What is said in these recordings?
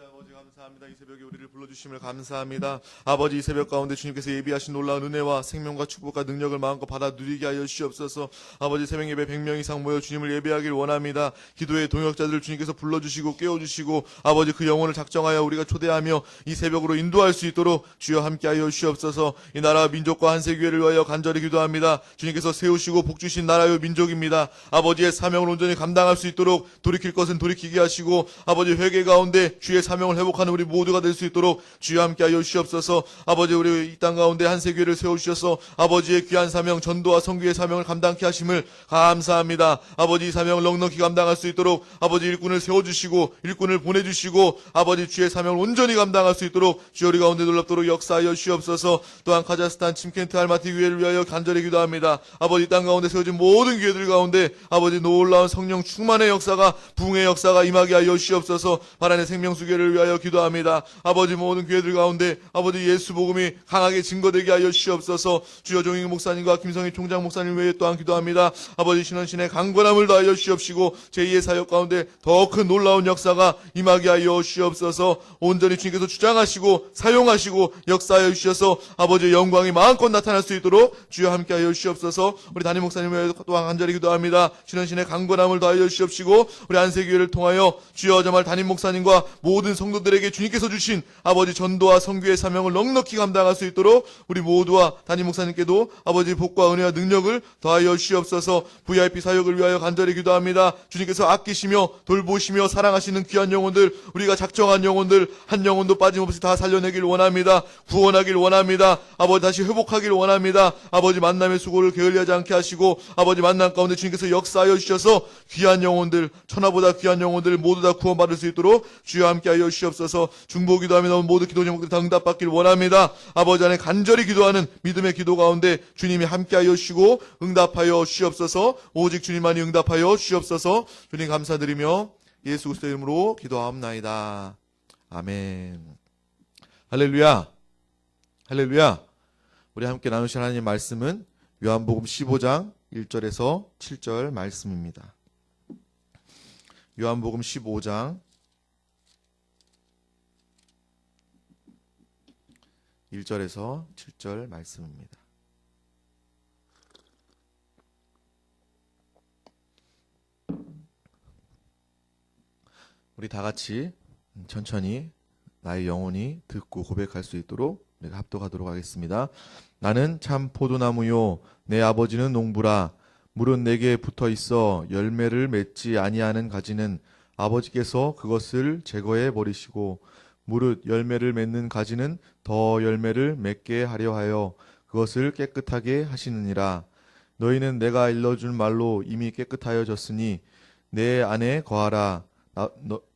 아버지 감사합니다. 이 새벽에 우리를 불러주심을 감사합니다. 아버지 이 새벽 가운데 주님께서 예비하신 놀라운 은혜와 생명과 축복과 능력을 마음껏 받아 누리게 하여 주시옵소서. 아버지 새벽 예배 100명 이상 모여 주님을 예배하길 원합니다. 기도의 동역자들을 주님께서 불러주시고 깨워주시고 아버지 그 영혼을 작정하여 우리가 초대하며 이 새벽으로 인도할 수 있도록 주여 함께하여 주시옵소서. 이 나라와 민족과 한세교회를 위하여 간절히 기도합니다. 주님께서 세우시고 복주신 나라요 민족입니다. 아버지의 사명을 온전히 감당할 수 있도록 돌이킬 것은 돌이키게 하시고 아버지 회개 가운데 주의 사명을 회복하는 우리 모두가 될 수 있도록 주여 함께하여 주시옵소서. 아버지 우리 이 땅 가운데 한세교회를 세워주셔서 아버지의 귀한 사명 전도와 선교의 사명을 감당케 하심을 감사합니다. 아버지 이 사명을 넉넉히 감당할 수 있도록 아버지 일꾼을 세워주시고 일꾼을 보내주시고 아버지 주의 사명을 온전히 감당할 수 있도록 주여 우리 가운데 놀랍도록 역사하여 주시옵소서. 또한 카자흐스탄 침켄트 알마티 교회를 위하여 간절히 기도합니다. 아버지 이 땅 가운데 세워진 모든 교회들 가운데 아버지 놀라운 성령 충만의 역사가 부흥의 역사가 임하게 하여 주시옵소서. 바란의 생명수교회를 위하여 기도합니다. 아버지 모든 교회들 가운데 아버지 예수 복음이 강하게 증거되게 하여 주시옵소서. 주여 종익 목사님과 김성희 총장 목사님 외에 또한 기도합니다. 아버지 신원신의 강건함을 더하여 주시옵시고 제2의 사역 가운데 더 큰 놀라운 역사가 임하게 하여 주시옵소서. 온전히 주님께서 주장하시고 사용하시고 역사하여 주셔서 아버지의 영광이 마음껏 나타날 수 있도록 주여 함께하여 주시옵소서. 우리 담임 목사님 외에 또한 간절히 기도합니다. 신원신의 강건함을 더하여 주시옵시고 우리 안세교회를 통하여 주여 정말 담임 목사님과 모든 성도들에게 주님께서 주신 아버지 전도와 선교의 사명을 넉넉히 감당할 수 있도록 우리 모두와 담임 목사님께도 아버지 복과 은혜와 능력을 더하여 주시옵소서. VIP 사역을 위하여 간절히 기도합니다. 주님께서 아끼시며 돌보시며 사랑하시는 귀한 영혼들, 우리가 작정한 영혼들 한 영혼도 빠짐없이 다 살려내길 원합니다. 구원하길 원합니다. 아버지 다시 회복하길 원합니다. 아버지 만남의 수고를 게을리하지 않게 하시고 아버지 만남 가운데 주님께서 역사하여 주셔서 귀한 영혼들, 천하보다 귀한 영혼들 모두 다 구원받을 수 있도록 주여 함께하여 주시옵소서. 중보기도하며 모든 기도 제목들 다 응답받길 원합니다. 아버지 안에 간절히 기도하는 믿음의 기도 가운데 주님이 함께하여 주시고 응답하여 주시옵소서. 오직 주님만이 응답하여 주시옵소서. 주님 감사드리며 예수 그리스도의 이름으로 기도하옵나이다. 아멘. 할렐루야. 할렐루야. 우리 함께 나누실 하나님의 말씀은 요한복음 15장 1절에서 7절 말씀입니다. 요한복음 15장 1절에서 7절 말씀입니다. 우리 다 같이 천천히 나의 영혼이 듣고 고백할 수 있도록 우리가 합독하도록 하겠습니다. 나는 참 포도나무요 내 아버지는 농부라. 물은 내게 붙어 있어 열매를 맺지 아니하는 가지는 아버지께서 그것을 제거해 버리시고 무릇 열매를 맺는 가지는 더 열매를 맺게 하려 하여 그것을 깨끗하게 하시느니라. 너희는 내가 일러준 말로 이미 깨끗하여졌으니 내 안에 거하라.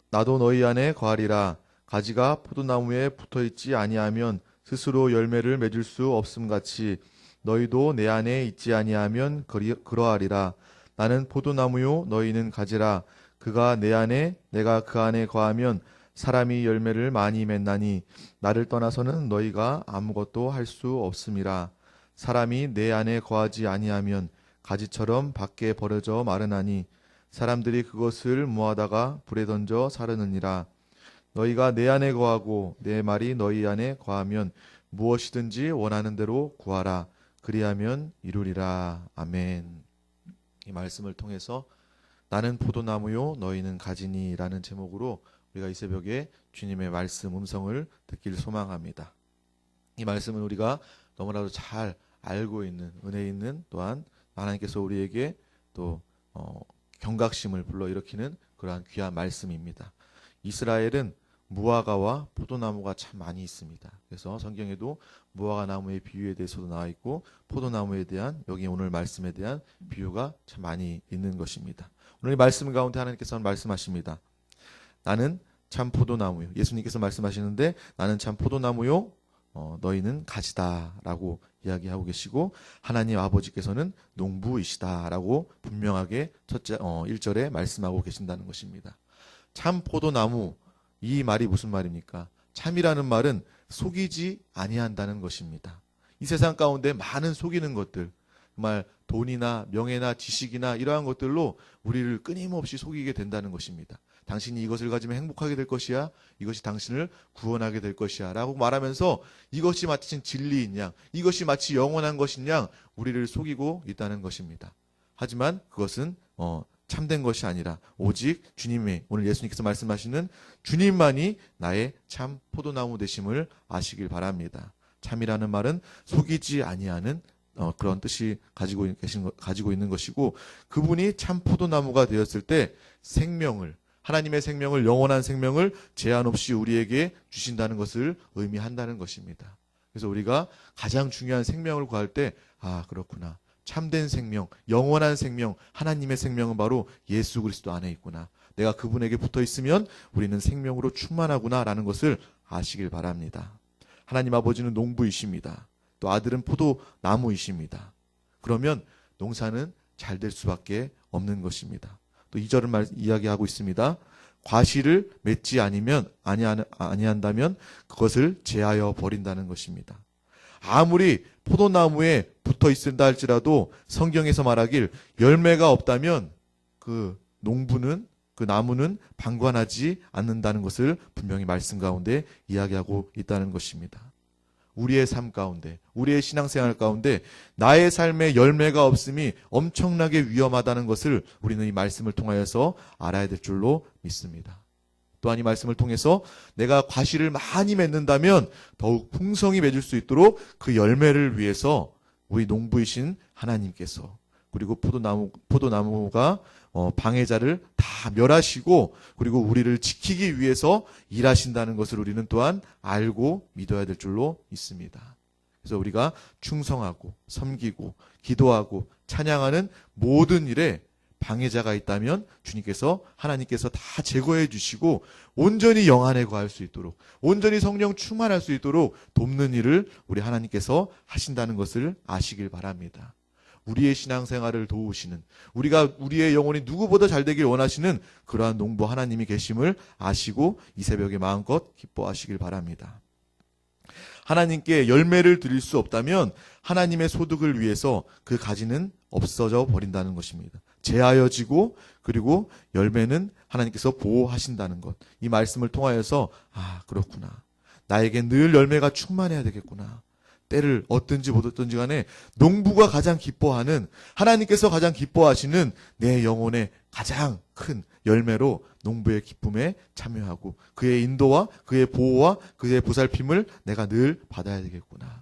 나도 너희 안에 거하리라. 가지가 포도나무에 붙어있지 아니하면 스스로 열매를 맺을 수 없음같이 너희도 내 안에 있지 아니하면 그러하리라. 나는 포도나무요 너희는 가지라. 그가 내 안에 내가 그 안에 거하면 사람이 열매를 많이 맺나니 나를 떠나서는 너희가 아무것도 할 수 없음이라. 사람이 내 안에 거하지 아니하면 가지처럼 밖에 버려져 마르나니 사람들이 그것을 모아다가 불에 던져 사르느니라. 너희가 내 안에 거하고 내 말이 너희 안에 거하면 무엇이든지 원하는 대로 구하라. 그리하면 이루리라. 아멘. 이 말씀을 통해서 나는 포도나무요 너희는 가지니 라는 제목으로 우리가 이 새벽에 주님의 말씀 음성을 듣길 소망합니다. 이 말씀은 우리가 너무나도 잘 알고 있는 은혜 있는 또한 하나님께서 우리에게 또 경각심을 불러일으키는 그러한 귀한 말씀입니다. 이스라엘은 무화과와 포도나무가 참 많이 있습니다. 그래서 성경에도 무화과 나무의 비유에 대해서도 나와 있고 포도나무에 대한 여기 오늘 말씀에 대한 비유가 참 많이 있는 것입니다. 오늘 이 말씀 가운데 하나님께서는 말씀하십니다. 나는 참 포도나무요. 예수님께서 말씀하시는데 나는 참 포도나무요. 너희는 가지다라고 이야기하고 계시고 하나님 아버지께서는 농부이시다라고 분명하게 1절에 말씀하고 계신다는 것입니다. 참 포도나무 이 말이 무슨 말입니까? 참이라는 말은 속이지 아니한다는 것입니다. 이 세상 가운데 많은 속이는 것들 정말 돈이나 명예나 지식이나 이러한 것들로 우리를 끊임없이 속이게 된다는 것입니다. 당신이 이것을 가지면 행복하게 될 것이야. 이것이 당신을 구원하게 될 것이야. 라고 말하면서 이것이 마치 진리인 양, 이것이 마치 영원한 것인 양 우리를 속이고 있다는 것입니다. 하지만 그것은 참된 것이 아니라 오직 주님의, 오늘 예수님께서 말씀하시는 주님만이 나의 참 포도나무 되심을 아시길 바랍니다. 참이라는 말은 속이지 아니하는 그런 뜻이 가지고 있는 것이고, 그분이 참 포도나무가 되었을 때 하나님의 생명을, 영원한 생명을 제한 없이 우리에게 주신다는 것을 의미한다는 것입니다. 그래서 우리가 가장 중요한 생명을 구할 때, 그렇구나. 참된 생명, 영원한 생명, 하나님의 생명은 바로 예수 그리스도 안에 있구나. 내가 그분에게 붙어 있으면 우리는 생명으로 충만하구나라는 것을 아시길 바랍니다. 하나님 아버지는 농부이십니다. 또 아들은 포도나무이십니다. 그러면 농사는 잘 될 수밖에 없는 것입니다. 또 2절을 이야기하고 있습니다. 과실을 맺지 아니한다면 그것을 제하여 버린다는 것입니다. 아무리 포도나무에 붙어 있다 할지라도 성경에서 말하길 열매가 없다면 그 나무는 방관하지 않는다는 것을 분명히 말씀 가운데 이야기하고 있다는 것입니다. 우리의 삶 가운데, 우리의 신앙생활 가운데 나의 삶에 열매가 없음이 엄청나게 위험하다는 것을 우리는 이 말씀을 통하여서 알아야 될 줄로 믿습니다. 또한 이 말씀을 통해서 내가 과실을 많이 맺는다면 더욱 풍성히 맺을 수 있도록 그 열매를 위해서 우리 농부이신 하나님께서, 그리고 포도나무가 방해자를 다 멸하시고 그리고 우리를 지키기 위해서 일하신다는 것을 우리는 또한 알고 믿어야 될 줄로 믿습니다. 그래서 우리가 충성하고 섬기고 기도하고 찬양하는 모든 일에 방해자가 있다면 하나님께서 다 제거해 주시고 온전히 영 안에 거할 수 있도록, 온전히 성령 충만할 수 있도록 돕는 일을 우리 하나님께서 하신다는 것을 아시길 바랍니다. 우리의 신앙생활을 도우시는, 우리의 영혼이 누구보다 잘 되길 원하시는 그러한 농부 하나님이 계심을 아시고 이 새벽에 마음껏 기뻐하시길 바랍니다. 하나님께 열매를 드릴 수 없다면 하나님의 소득을 위해서 그 가지는 없어져 버린다는 것입니다. 제하여지고 그리고 열매는 하나님께서 보호하신다는 것. 이 말씀을 통하여서 그렇구나. 나에게 늘 열매가 충만해야 되겠구나. 때를 얻든지 못 얻든지 간에 농부가 가장 기뻐하는, 하나님께서 가장 기뻐하시는 내 영혼의 가장 큰 열매로 농부의 기쁨에 참여하고 그의 인도와 그의 보호와 그의 보살핌을 내가 늘 받아야 되겠구나.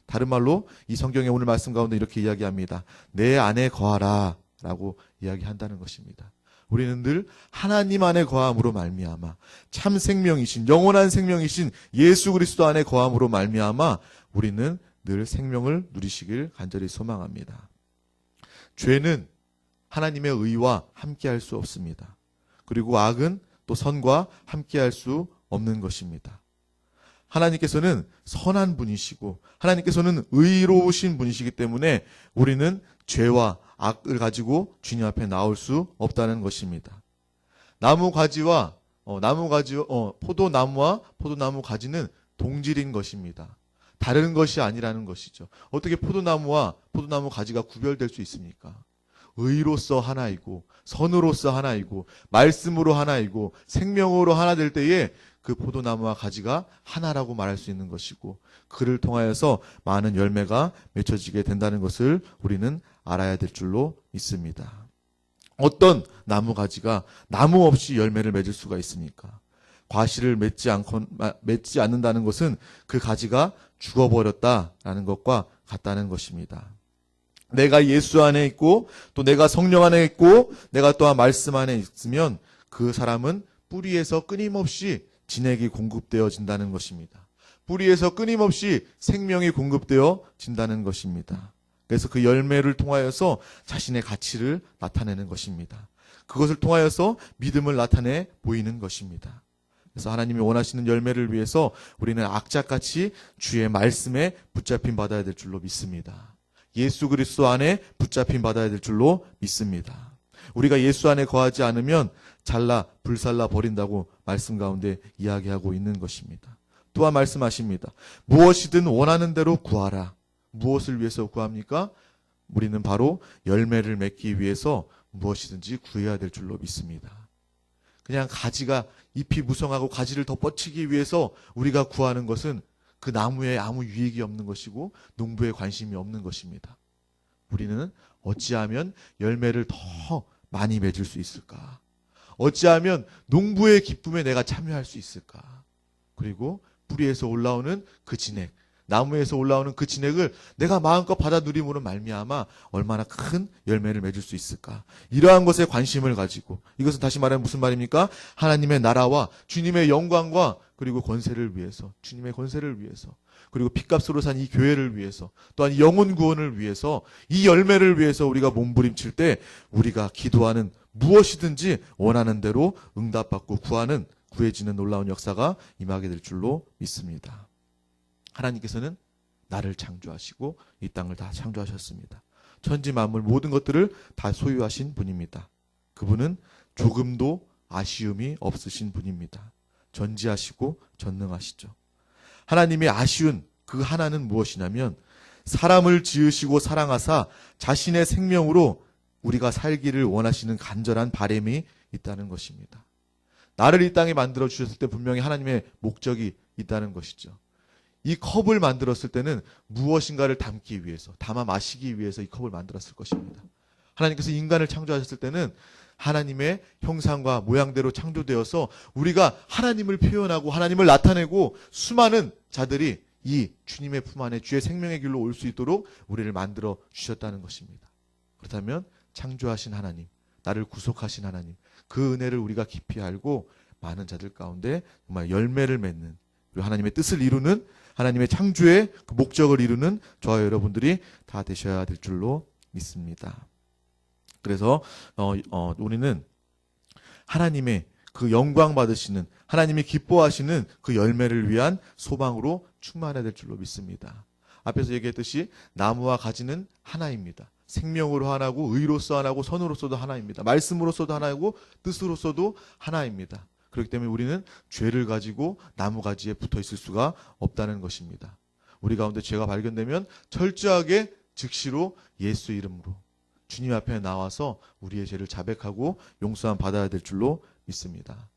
다른 말로 이 성경의 오늘 말씀 가운데 이렇게 이야기합니다. 내 안에 거하라 라고 이야기한다는 것입니다. 우리는 늘 하나님 안에 거함으로 말미암아 참 생명이신, 영원한 생명이신 예수 그리스도 안에 거함으로 말미암아 우리는 늘 생명을 누리시길 간절히 소망합니다. 죄는 하나님의 의와 함께할 수 없습니다. 그리고 악은 또 선과 함께할 수 없는 것입니다. 하나님께서는 선한 분이시고 하나님께서는 의로우신 분이시기 때문에 우리는 죄와 악을 가지고 주님 앞에 나올 수 없다는 것입니다. 포도나무와 포도나무 가지는 동질인 것입니다. 다른 것이 아니라는 것이죠. 어떻게 포도나무와 포도나무 가지가 구별될 수 있습니까? 의로서 하나이고 선으로서 하나이고 말씀으로 하나이고 생명으로 하나 될 때에 그 포도나무와 가지가 하나라고 말할 수 있는 것이고, 그를 통하여서 많은 열매가 맺혀지게 된다는 것을 우리는 알아야 될 줄로 믿습니다. 어떤 나무 가지가 나무 없이 열매를 맺을 수가 있습니까? 과실을 맺지 않는다는 것은 그 가지가 죽어버렸다라는 것과 같다는 것입니다. 내가 예수 안에 있고 또 내가 성령 안에 있고 내가 또한 말씀 안에 있으면 그 사람은 뿌리에서 끊임없이 진액이 공급되어진다는 것입니다. 뿌리에서 끊임없이 생명이 공급되어진다는 것입니다. 그래서 그 열매를 통하여서 자신의 가치를 나타내는 것입니다. 그것을 통하여서 믿음을 나타내 보이는 것입니다. 그래서 하나님이 원하시는 열매를 위해서 우리는 악착같이 주의 말씀에 붙잡힘 받아야 될 줄로 믿습니다. 예수 그리스도 안에 붙잡힘 받아야 될 줄로 믿습니다. 우리가 예수 안에 거하지 않으면 불살라 버린다고 말씀 가운데 이야기하고 있는 것입니다. 또한 말씀하십니다. 무엇이든 원하는 대로 구하라. 무엇을 위해서 구합니까? 우리는 바로 열매를 맺기 위해서 무엇이든지 구해야 될 줄로 믿습니다. 그냥 가지가 잎이 무성하고 가지를 더 뻗치기 위해서 우리가 구하는 것은 그 나무에 아무 유익이 없는 것이고 농부에 관심이 없는 것입니다. 우리는 어찌하면 열매를 더 많이 맺을 수 있을까? 어찌하면 농부의 기쁨에 내가 참여할 수 있을까? 그리고 뿌리에서 올라오는 그 진액, 나무에서 올라오는 그 진액을 내가 마음껏 받아 누림으로 말미암아 얼마나 큰 열매를 맺을 수 있을까? 이러한 것에 관심을 가지고, 이것은 다시 말하면 무슨 말입니까? 하나님의 나라와 주님의 영광과 그리고 권세를 위해서, 주님의 권세를 위해서, 그리고 핏값으로 산 이 교회를 위해서, 또한 영혼 구원을 위해서, 이 열매를 위해서 우리가 몸부림칠 때 우리가 기도하는 무엇이든지 원하는 대로 응답받고 구해지는 놀라운 역사가 임하게 될 줄로 믿습니다. 하나님께서는 나를 창조하시고 이 땅을 다 창조하셨습니다. 천지 만물 모든 것들을 다 소유하신 분입니다. 그분은 조금도 아쉬움이 없으신 분입니다. 전지하시고 전능하시죠. 하나님의 아쉬운 그 하나는 무엇이냐면 사람을 지으시고 사랑하사 자신의 생명으로 우리가 살기를 원하시는 간절한 바람이 있다는 것입니다. 나를 이 땅에 만들어 주셨을 때 분명히 하나님의 목적이 있다는 것이죠. 이 컵을 만들었을 때는 무엇인가를 담기 위해서, 담아 마시기 위해서 이 컵을 만들었을 것입니다. 하나님께서 인간을 창조하셨을 때는 하나님의 형상과 모양대로 창조되어서 우리가 하나님을 표현하고 하나님을 나타내고 수많은 자들이 이 주님의 품 안에 주의 생명의 길로 올 수 있도록 우리를 만들어 주셨다는 것입니다. 그렇다면 창조하신 하나님, 나를 구속하신 하나님, 그 은혜를 우리가 깊이 알고 많은 자들 가운데 정말 열매를 맺는, 그리고 하나님의 뜻을 이루는, 하나님의 창조의 그 목적을 이루는 저와 여러분들이 다 되셔야 될 줄로 믿습니다. 그래서 우리는 하나님의 그 영광 받으시는, 하나님이 기뻐하시는 그 열매를 위한 소망으로 충만해야 될 줄로 믿습니다. 앞에서 얘기했듯이 나무와 가지는 하나입니다. 생명으로 하나고, 의로서 하나고, 선으로서도 하나입니다. 말씀으로서도 하나이고, 뜻으로서도 하나입니다. 그렇기 때문에 우리는 죄를 가지고 나무 가지에 붙어 있을 수가 없다는 것입니다. 우리 가운데 죄가 발견되면 철저하게 즉시로 예수 이름으로 주님 앞에 나와서 우리의 죄를 자백하고 용서함 받아야 될 줄로 믿습니다.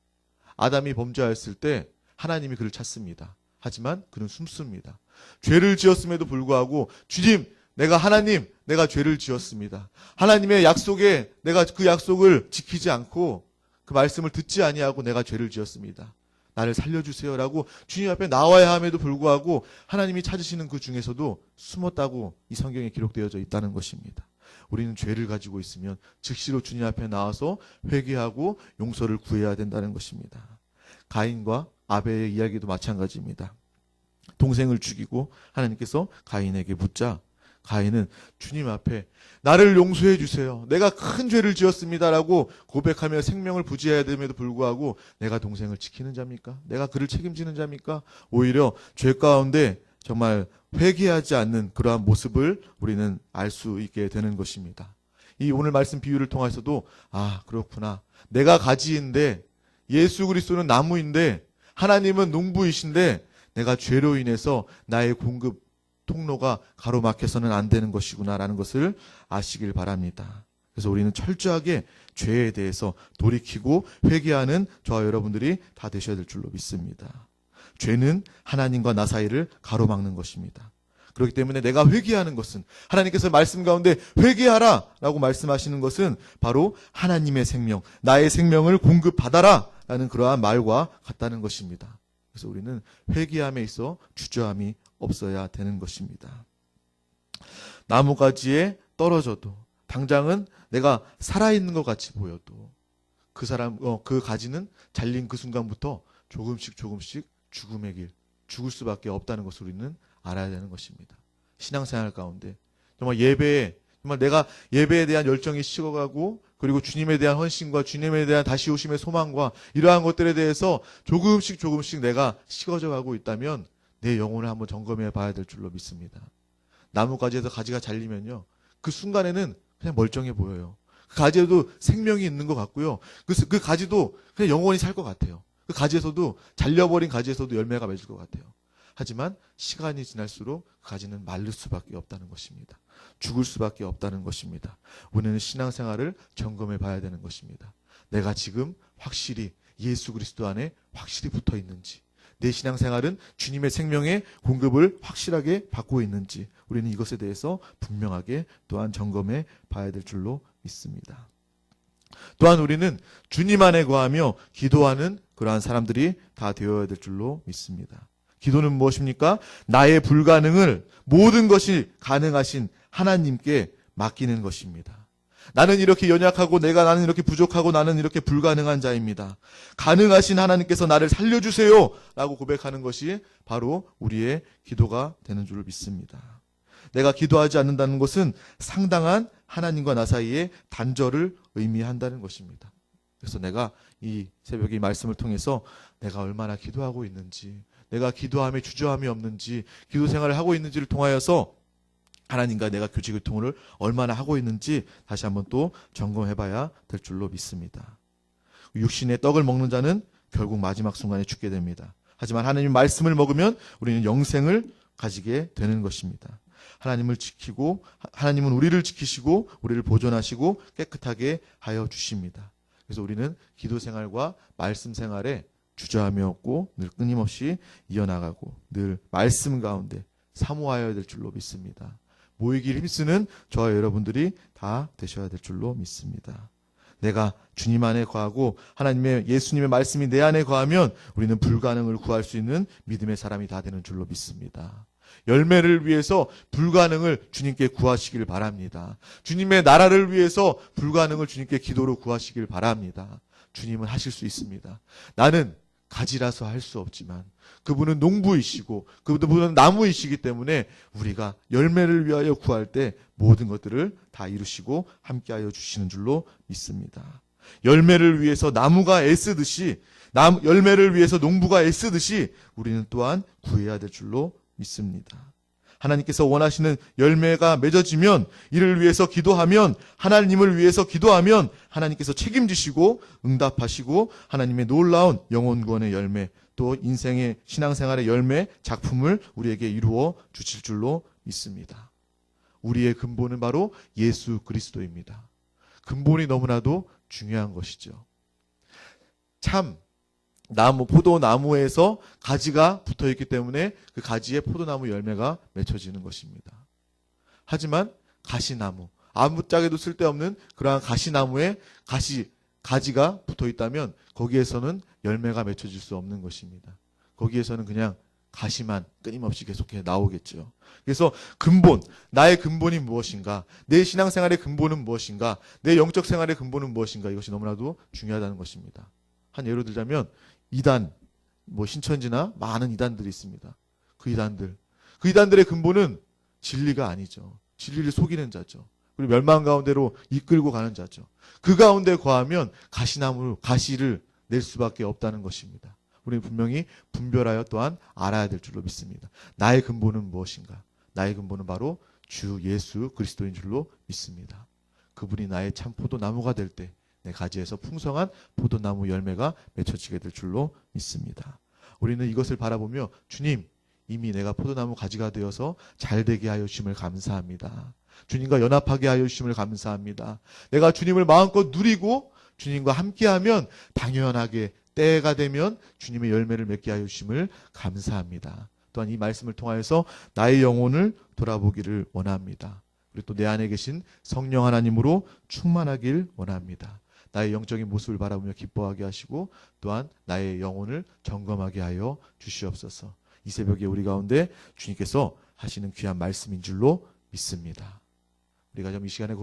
아담이 범죄하였을 때 하나님이 그를 찾습니다. 하지만 그는 숨습니다. 죄를 지었음에도 불구하고 주님, 내가 죄를 지었습니다. 하나님의 약속에 내가 그 약속을 지키지 않고 그 말씀을 듣지 아니하고 내가 죄를 지었습니다. 나를 살려주세요라고 주님 앞에 나와야 함에도 불구하고 하나님이 찾으시는 그 중에서도 숨었다고 이 성경에 기록되어져 있다는 것입니다. 우리는 죄를 가지고 있으면 즉시로 주님 앞에 나와서 회개하고 용서를 구해야 된다는 것입니다. 가인과 아벨의 이야기도 마찬가지입니다. 동생을 죽이고 하나님께서 가인에게 묻자 가인은 주님 앞에 나를 용서해 주세요. 내가 큰 죄를 지었습니다라고 고백하며 생명을 부지해야 됨에도 불구하고 내가 동생을 지키는 자입니까? 내가 그를 책임지는 자입니까? 오히려 죄 가운데 정말 회개하지 않는 그러한 모습을 우리는 알 수 있게 되는 것입니다. 이 오늘 말씀 비유를 통해서도 그렇구나. 내가 가지인데 예수 그리스도는 나무인데 하나님은 농부이신데 내가 죄로 인해서 나의 공급 통로가 가로막혀서는 안 되는 것이구나라는 것을 아시길 바랍니다. 그래서 우리는 철저하게 죄에 대해서 돌이키고 회개하는 저와 여러분들이 다 되셔야 될 줄로 믿습니다. 죄는 하나님과 나 사이를 가로막는 것입니다. 그렇기 때문에 내가 회개하는 것은, 하나님께서 말씀 가운데 회개하라 라고 말씀하시는 것은 바로 하나님의 생명, 나의 생명을 공급받아라 라는 그러한 말과 같다는 것입니다. 그래서 우리는 회개함에 있어 주저함이 없어야 되는 것입니다. 나무가지에 떨어져도, 당장은 내가 살아있는 것 같이 보여도 그 가지는 잘린 그 순간부터 조금씩 죽음의 길, 죽을 수밖에 없다는 것을 우리는 알아야 되는 것입니다. 신앙생활 가운데 정말 내가 예배에 대한 열정이 식어가고, 그리고 주님에 대한 헌신과 주님에 대한 다시 오심의 소망과 이러한 것들에 대해서 조금씩 내가 식어져 가고 있다면 내 영혼을 한번 점검해 봐야 될 줄로 믿습니다. 나무가지에서 가지가 잘리면요, 그 순간에는 그냥 멀쩡해 보여요. 그 가지에도 생명이 있는 것 같고요. 그 가지도 그냥 영원히 살 것 같아요. 그 가지에서도, 잘려버린 가지에서도 열매가 맺을 것 같아요. 하지만 시간이 지날수록 그 가지는 마를 수밖에 없다는 것입니다. 죽을 수밖에 없다는 것입니다. 우리는 신앙생활을 점검해 봐야 되는 것입니다. 내가 지금 확실히 예수 그리스도 안에 확실히 붙어 있는지, 내 신앙생활은 주님의 생명의 공급을 확실하게 받고 있는지, 우리는 이것에 대해서 분명하게 또한 점검해 봐야 될 줄로 믿습니다. 또한 우리는 주님 안에 거하며 기도하는 그러한 사람들이 다 되어야 될 줄로 믿습니다. 기도는 무엇입니까? 나의 불가능을 모든 것이 가능하신 하나님께 맡기는 것입니다. 나는 이렇게 연약하고 나는 이렇게 부족하고 나는 이렇게 불가능한 자입니다. 가능하신 하나님께서 나를 살려주세요 라고 고백하는 것이 바로 우리의 기도가 되는 줄 믿습니다. 내가 기도하지 않는다는 것은 상당한 하나님과 나 사이의 단절을 의미한다는 것입니다. 그래서 내가 이 새벽에 이 말씀을 통해서 내가 얼마나 기도하고 있는지, 내가 기도함에 주저함이 없는지, 기도 생활을 하고 있는지를 통하여서 하나님과 내가 교제 교통을 얼마나 하고 있는지 다시 한번 또 점검해봐야 될 줄로 믿습니다. 육신의 떡을 먹는 자는 결국 마지막 순간에 죽게 됩니다. 하지만 하나님의 말씀을 먹으면 우리는 영생을 가지게 되는 것입니다. 하나님을 지키고, 하나님은 우리를 지키시고 우리를 보존하시고 깨끗하게 하여 주십니다. 그래서 우리는 기도 생활과 말씀 생활에 주저함이 없고 늘 끊임없이 이어나가고 늘 말씀 가운데 사모하여야 될 줄로 믿습니다. 모이기를 힘쓰는 저와 여러분들이 다 되셔야 될 줄로 믿습니다. 내가 주님 안에 거하고 하나님의 예수님의 말씀이 내 안에 거하면 우리는 불가능을 구할 수 있는 믿음의 사람이 다 되는 줄로 믿습니다. 열매를 위해서 불가능을 주님께 구하시길 바랍니다. 주님의 나라를 위해서 불가능을 주님께 기도로 구하시길 바랍니다. 주님은 하실 수 있습니다. 나는 가지라서 할 수 없지만 그분은 농부이시고 그분은 나무이시기 때문에 우리가 열매를 위하여 구할 때 모든 것들을 다 이루시고 함께하여 주시는 줄로 믿습니다. 열매를 위해서 나무가 애쓰듯이, 열매를 위해서 농부가 애쓰듯이 우리는 또한 구해야 될 줄로 믿습니다. 하나님께서 원하시는 열매가 맺어지면, 이를 위해서 기도하면, 하나님을 위해서 기도하면 하나님께서 책임지시고 응답하시고 하나님의 놀라운 영혼 구원의 열매, 또 인생의 신앙생활의 열매, 작품을 우리에게 이루어 주실 줄로 믿습니다. 우리의 근본은 바로 예수 그리스도입니다. 근본이 너무나도 중요한 것이죠. 참 포도나무에서 가지가 붙어있기 때문에 그 가지에 포도나무 열매가 맺혀지는 것입니다. 하지만 가시나무, 아무짝에도 쓸데없는 그러한 가시나무에 가지가 붙어있다면 거기에서는 열매가 맺혀질 수 없는 것입니다. 거기에서는 그냥 가시만 끊임없이 계속해 나오겠죠. 그래서 나의 근본이 무엇인가, 내 신앙생활의 근본은 무엇인가, 내 영적 생활의 근본은 무엇인가, 이것이 너무나도 중요하다는 것입니다. 한 예로 들자면 이단, 신천지나 많은 이단들이 있습니다. 그 이단들의 근본은 진리가 아니죠. 진리를 속이는 자죠. 그리고 멸망 가운데로 이끌고 가는 자죠. 그 가운데 거하면 가시를 낼 수밖에 없다는 것입니다. 우리는 분명히 분별하여 또한 알아야 될 줄로 믿습니다. 나의 근본은 무엇인가? 나의 근본은 바로 주 예수 그리스도인 줄로 믿습니다. 그분이 나의 참 포도나무가 될 때 내 가지에서 풍성한 포도나무 열매가 맺혀지게 될 줄로 믿습니다. 우리는 이것을 바라보며 주님, 이미 내가 포도나무 가지가 되어서 잘되게 하여 주심을 감사합니다. 주님과 연합하게 하여 주심을 감사합니다. 내가 주님을 마음껏 누리고 주님과 함께하면 당연하게 때가 되면 주님의 열매를 맺게 하여 주심을 감사합니다. 또한 이 말씀을 통하여서 나의 영혼을 돌아보기를 원합니다. 그리고 또 내 안에 계신 성령 하나님으로 충만하길 원합니다. 나의 영적인 모습을 바라보며 기뻐하게 하시고 또한 나의 영혼을 점검하게 하여 주시옵소서. 이 새벽에 우리 가운데 주님께서 하시는 귀한 말씀인 줄로 믿습니다. 우리가 좀 이 시간에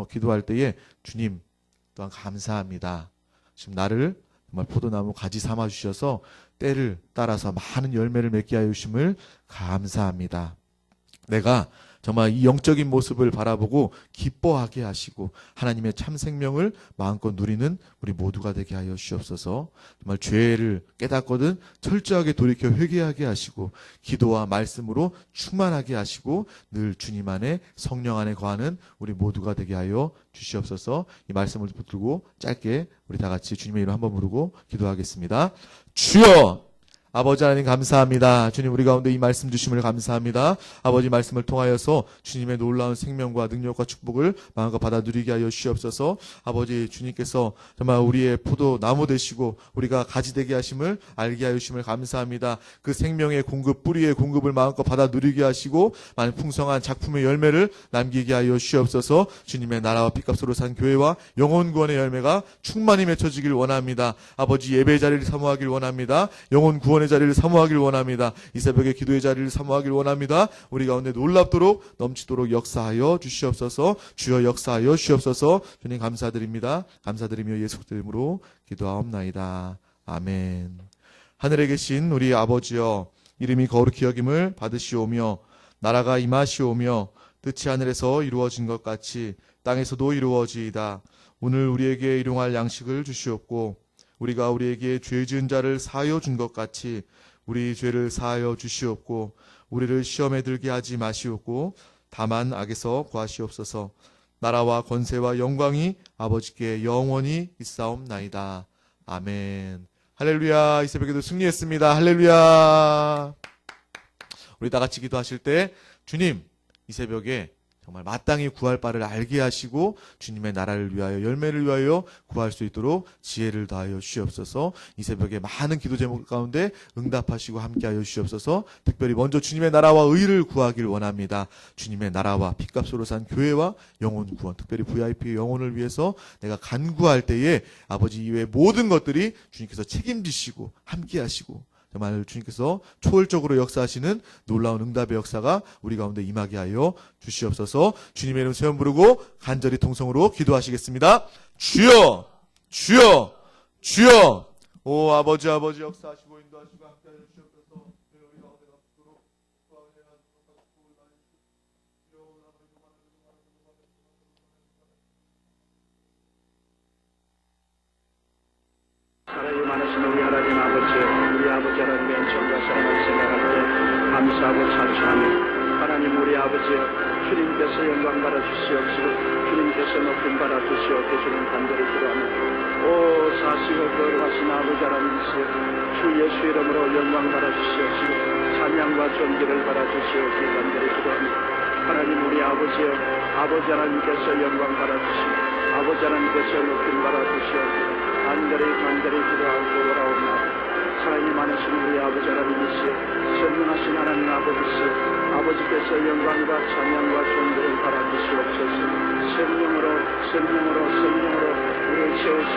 기도할 때에 주님 또한 감사합니다. 지금 나를 정말 포도나무 가지 삼아 주셔서 때를 따라서 많은 열매를 맺게 하여 주심을 감사합니다. 내가 정말 이 영적인 모습을 바라보고 기뻐하게 하시고 하나님의 참 생명을 마음껏 누리는 우리 모두가 되게 하여 주시옵소서. 정말 죄를 깨닫거든 철저하게 돌이켜 회개하게 하시고 기도와 말씀으로 충만하게 하시고 늘 주님 안에 성령 안에 거하는 우리 모두가 되게 하여 주시옵소서. 이 말씀을 붙들고 짧게 우리 다 같이 주님의 이름 한번 부르고 기도하겠습니다. 주여 아버지 하나님 감사합니다. 주님 우리 가운데 이 말씀 주심을 감사합니다. 아버지 말씀을 통하여서 주님의 놀라운 생명과 능력과 축복을 마음껏 받아 누리게 하여 주시옵소서. 아버지 주님께서 정말 우리의 포도 나무 되시고 우리가 가지 되게 하심을 알게 하여 주심을 감사합니다. 그 생명의 공급 뿌리의 공급을 마음껏 받아 누리게 하시고 많은 풍성한 작품의 열매를 남기게 하여 주시옵소서. 주님의 나라와 핏값으로 산 교회와 영혼 구원의 열매가 충만히 맺혀지길 원합니다. 아버지 예배의 자리를 사모하길 원합니다. 영혼 구원의 자리를 사모하길 원합니다. 이 새벽에 기도의 자리를 사모하길 원합니다. 우리 가운데 놀랍도록 넘치도록 역사하여 주시옵소서. 주여 역사하여 주시옵소서. 주님 감사드립니다. 감사드리며 예수 이름으로 기도하옵나이다. 아멘. 하늘에 계신 우리 아버지여, 이름이 거룩히 여김을 받으시오며 나라가 임하시오며 뜻이 하늘에서 이루어진 것 같이 땅에서도 이루어지이다. 오늘 우리에게 일용할 양식을 주시옵고 우리가 우리에게 죄 지은 자를 사하여 준 것 같이 우리 죄를 사하여 주시옵고 우리를 시험에 들게 하지 마시옵고 다만 악에서 구하시옵소서. 나라와 권세와 영광이 아버지께 영원히 있사옵나이다. 아멘. 할렐루야. 이 새벽에도 승리했습니다. 할렐루야. 우리 다 같이 기도하실 때 주님 이 새벽에 정말 마땅히 구할 바를 알게 하시고 주님의 나라를 위하여 열매를 위하여 구할 수 있도록 지혜를 다하여 주시옵소서. 이 새벽에 많은 기도 제목 가운데 응답하시고 함께하여 주시옵소서. 특별히 먼저 주님의 나라와 의를 구하길 원합니다. 주님의 나라와 핏값으로 산 교회와 영혼 구원, 특별히 VIP 영혼을 위해서 내가 간구할 때에 아버지 이외의 모든 것들이 주님께서 책임지시고 함께하시고 정말 주님께서 초월적으로 역사하시는 놀라운 응답의 역사가 우리 가운데 임하게 하여 주시옵소서. 주님의 이름 세번 부르고 간절히 통성으로 기도하시겠습니다. 주여 주여 주여. 오 아버지 역사하시고 인도하시고 함께하여 주시옵소서. 우리 가운데 남도록 사랑이 많으신 우리 하나님 아버지, 우리 아버지 하나님의 은총과 사랑을 생각할 때 감사하고 찬송하며 하나님 우리 아버지 주님께서 영광 받아 주시옵시고 주님께서 높임 받아 주시옵게 주님 간절히 기도하며 오 사시고 거룩하신 아버지 하나님이시여 주 예수 이름으로 영광 받아 주시옵시고 찬양과 존귀를 받아 주시옵게 간절히 기도하며 하나님 우리 아버지여 아버지 하나님께서 영광 받아 주시고 아버지 하나님께서 높임 받아 주시옵게 간절히 기도하고 돌아옵니다. 사랑이 많으신 우리 아버지 하나님이시여 선명하신 하나님 아버지시여 아버지께서 영광과 찬양과 존귀를 받아 주시옵소서. 성령으로 우리를 채우시